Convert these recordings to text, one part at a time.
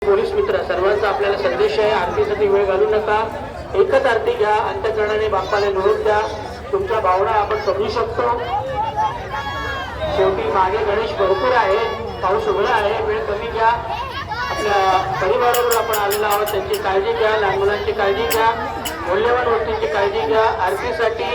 Police मित्र सर्वांचा आपल्याला संदेश आहे, आरतीसाठी वेळ घालू नका, एकच आरती घ्या, अंतःकरणाने बाप्पाला निरोप द्या, तुमच्या भावना आपण समजू शकतो। शेवटी मागे गणेश भरपूर आहे, पाऊस उघडा आहे, वेळ कमी घ्या, आपल्या परिवारावर आपण आलेलो आहोत, त्यांची काळजी घ्या, लहान मुलांची काळजी घ्या, मूल्यवान गोष्टींची काळजी घ्या। आरतीसाठी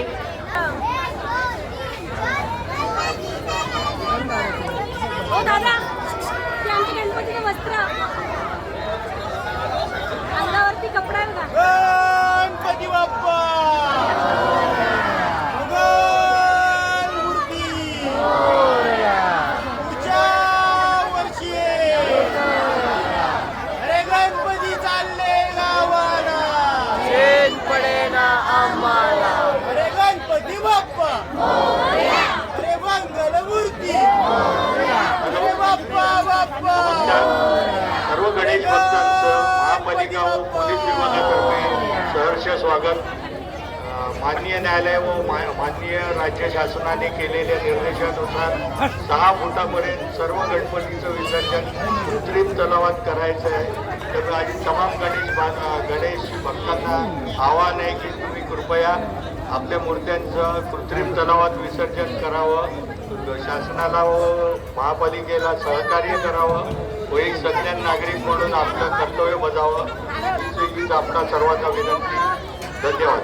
अंगावरती कपडा गणपती बाप्पा पुढच्या वर्षी अरे गणपती चालले गावाला शेत पडेना आम्हाला अरे गणपती बाप्पा अरे मंगलमूर्ती अरे बाप्पा बाप्पा सर्व गणेश भक्तांचं महापालिका व पोलीस विभागातर्फे सहर्ष स्वागत। माननीय न्यायालय व माननीय राज्य शासनाने केलेल्या निर्देशानुसार 6 फुटापर्यंत सर्व गणपतीचं विसर्जन कृत्रिम तलावात करायचं आहे। तर माझी तमाम गणेश भक्तांना आवाहन आहे की तुम्ही कृपया आपल्या मूर्त्यांचं कृत्रिम तलावात विसर्जन करावं, शासनाला व महापालिकेला सहकार्य करावं व एक सज्ञान नागरिक म्हणून आपलं कर्तव्य बजावं हीच आपला सर्वांचा विनंती। धन्यवाद।